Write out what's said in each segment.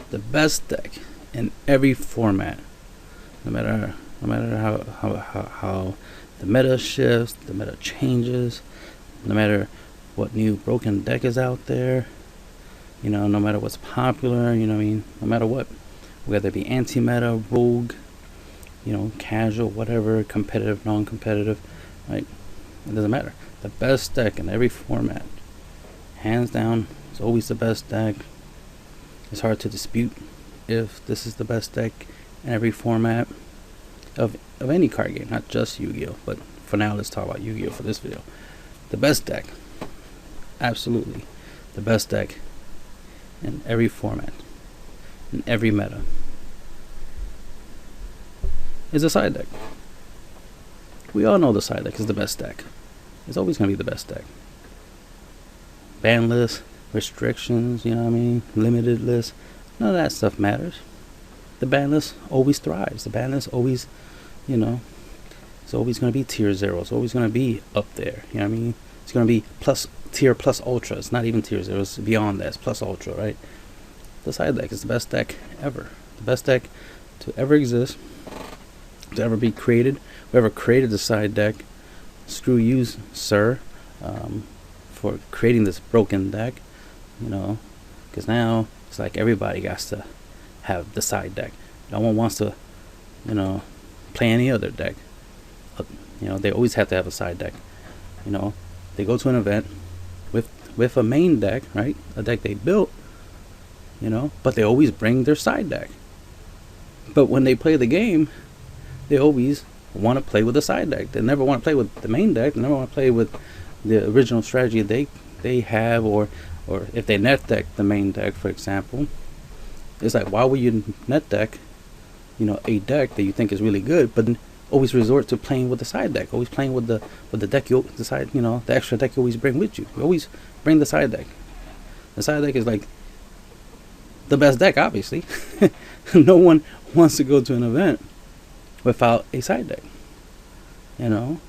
the best deck in every format, no matter how the meta shifts, the meta changes, no matter what new broken deck is out there, you know, no matter what's popular, you know what I mean, no matter what, whether it be anti-meta, rogue, you know, casual, whatever, competitive, non-competitive, right? It doesn't matter. The best deck in every format, hands down, is always the best deck. It's hard to dispute if this is the best deck in every format of any card game, not just Yu-Gi-Oh. But for now, let's talk about Yu-Gi-Oh for this video. The best deck, absolutely, the best deck in every format, in every meta, is a side deck. We all know the side deck is the best deck. It's always going to be the best deck. Ban list, restrictions, you know what I mean, limited list, none of that stuff matters. The ban list always thrives. The ban list always, you know, it's always going to be tier 0. It's always going to be up there, you know what I mean. It's going to be plus tier plus ultra. It's not even tier 0, it's beyond that. It's plus ultra, right? The side deck is the best deck ever. The best deck to ever exist, to ever be created. Whoever created the side deck, screw you, sir, for creating this broken deck, you know, because now it's like everybody got to have the side deck. No one wants to, you know, play any other deck. You know, they always have to have a side deck. You know, they go to an event with a main deck, right? A deck they built, you know, but they always bring their side deck. But when they play the game, they always want to play with the side deck. They never want to play with the main deck. They never want to play with the original strategy they have, or if they net deck the main deck, for example. It's like, why would you net deck, you know, a deck that you think is really good, but always resort to playing with the side deck, always playing with the deck you decide, you know, the extra deck you always bring with you. You always bring the side deck. The side deck is like the best deck, obviously. No one wants to go to an event without a side deck, you know.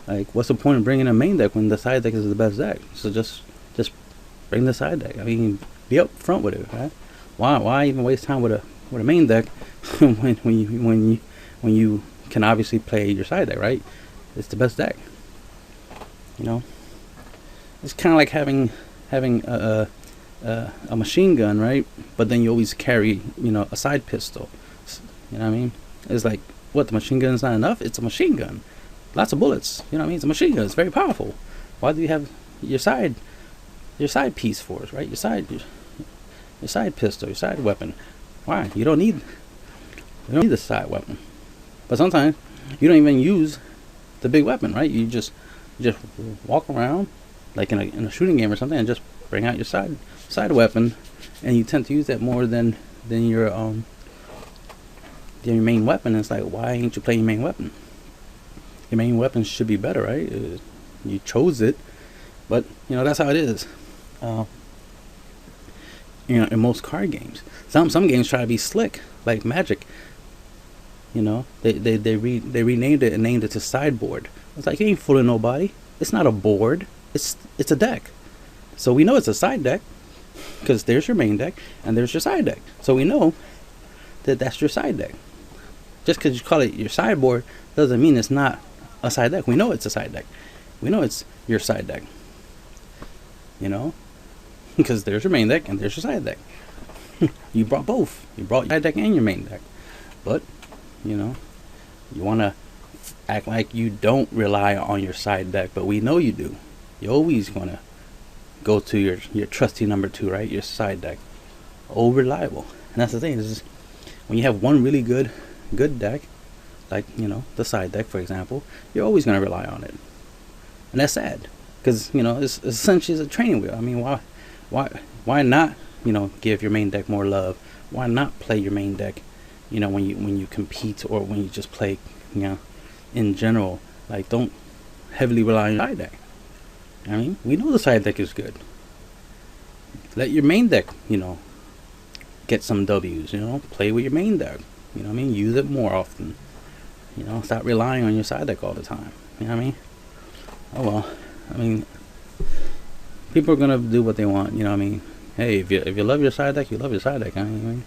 Like, what's the point of bringing a main deck when the side deck is the best deck? So just bring the side deck. I mean, be up front with it, right? Why even waste time with a main deck when you can obviously play your side deck, right? It's the best deck, you know. It's kind of like having a machine gun, right? But then you always carry, you know, a side pistol. You know what I mean? It's like, what, the machine gun is not enough? It's a machine gun, lots of bullets. You know what I mean? It's a machine gun. It's very powerful. Why do you have your side piece for us, right? Your side pistol, your side weapon. Why? You don't need the side weapon. But sometimes you don't even use the big weapon, right? You just walk around like in a shooting game or something, and just bring out your side weapon, and you tend to use that more than your main weapon. It's like, why ain't you playing your main weapon? Your main weapon should be better, right? You chose it, but you know, that's how it is. You know, in most card games, some games try to be slick, like Magic. You know, they renamed it and named it to sideboard. It's like, you ain't fooling nobody. It's not a board. It's a deck. So we know it's a side deck because there's your main deck and there's your side deck. So we know that that's your side deck. Just because you call it your sideboard doesn't mean it's not a side deck. We know it's a side deck. We know it's your side deck. You know, because there's your main deck and there's your side deck. You brought both. You brought your side deck and your main deck. But, you know, you want to act like you don't rely on your side deck, but we know you do. You always want to go to your trusty number 2, right? Your side deck. Oh, reliable. And that's the thing, is when you have one really good deck, like, you know, the side deck, for example, you're always going to rely on it. And that's sad, because, you know, it's essentially a training wheel. I mean, why not, you know, give your main deck more love? Why not play your main deck, you know, when you compete, or when you just play, you know, in general? Like, don't heavily rely on your side deck. I mean, we know the side deck is good. Let your main deck, you know, get some W's, you know, play with your main deck. You know what I mean? Use it more often. You know, stop relying on your side deck all the time. You know what I mean? Oh well. I mean, people are gonna do what they want, you know what I mean? hey, if you love your side deck, you love your side deck. I mean,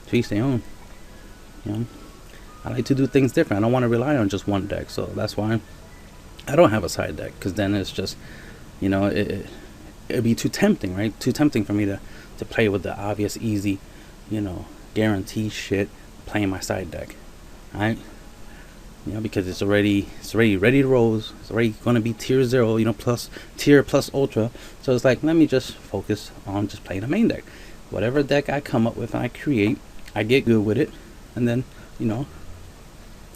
to each their own. You know, I like to do things different. I don't want to rely on just one deck, so that's why I don't have a side deck. Because then it's just, you know, it'd be too tempting, right? Too tempting for me to play with the obvious, easy, you know, guarantee shit, playing my side deck, right? You know, because it's already ready to roll. It's already going to be tier 0, you know, plus tier plus ultra. So it's like, let me just focus on just playing the main deck. Whatever deck I come up with and I create, I get good with it, and then, you know,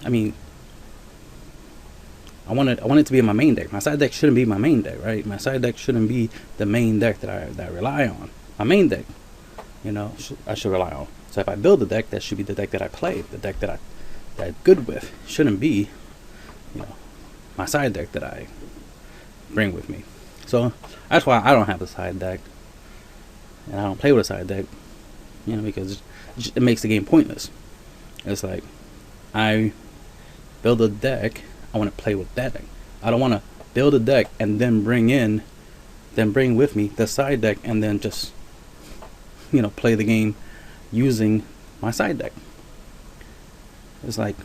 I mean, I want it to be in my main deck. My side deck shouldn't be my main deck, right? My side deck shouldn't be the main deck that I rely on. My main deck, you know, I should rely on. So if I build a deck, that should be the deck that I play, the deck that I'm good with. It shouldn't be, you know, my side deck that I bring with me. So that's why I don't have a side deck, and I don't play with a side deck, you know, because it makes the game pointless. It's like, I build a deck, I want to play with that deck. I don't want to build a deck and then bring with me the side deck and then just, you know, play the game using my side deck. It's like,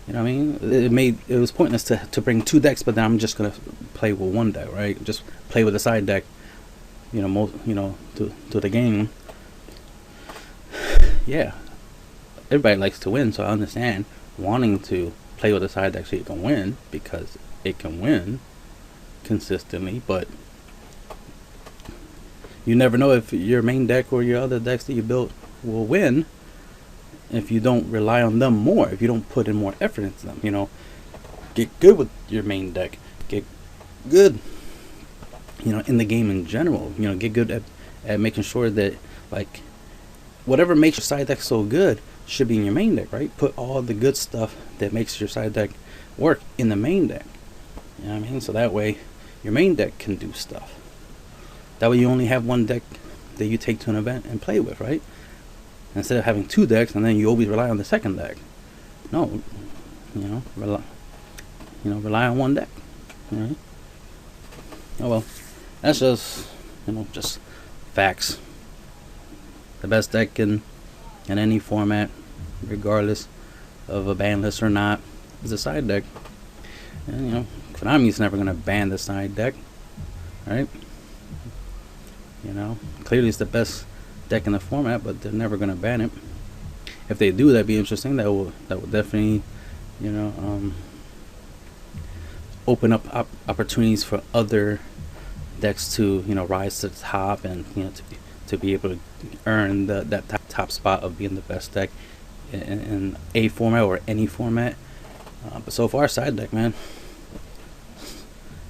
you know what I mean? It was pointless to bring 2 decks, but then I'm just gonna play with 1 deck, right? Just play with the side deck, you know, to the game. Yeah, everybody likes to win, so I understand wanting to play with a side deck so you can win, because it can win consistently, but you never know if your main deck or your other decks that you built will win if you don't rely on them more, if you don't put in more effort into them. You know, get good with your main deck, get good, you know, in the game in general. You know, get good at making sure that, like, whatever makes your side deck so good should be in your main deck, right? Put all the good stuff that makes your side deck work in the main deck. You know what I mean? So that way your main deck can do stuff. That way you only have 1 deck that you take to an event and play with, right? Instead of having 2 decks and then you always rely on the second deck. No, you know, rely on 1 deck. Right? Oh well, that's just, you know, just facts. The best deck in any format, regardless of a ban list or not, is a side deck. And, you know, Konami's never gonna ban the side deck, right? You know, clearly it's the best deck in the format, but they're never gonna ban it. If they do, that'd be interesting. That will definitely, you know, open up opportunities for other decks to, you know, rise to the top, and, you know, to be able to earn that top spot of being the best deck in a format or any format. But so far, side deck, man,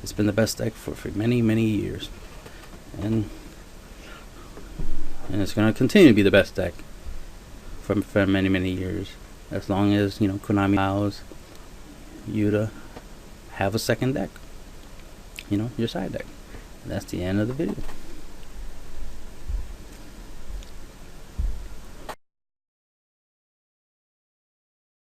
it's been the best deck for many years, and it's going to continue to be the best deck for many years, as long as, you know, Konami allows you to have a second deck, you know, your side deck. And that's the end of the video.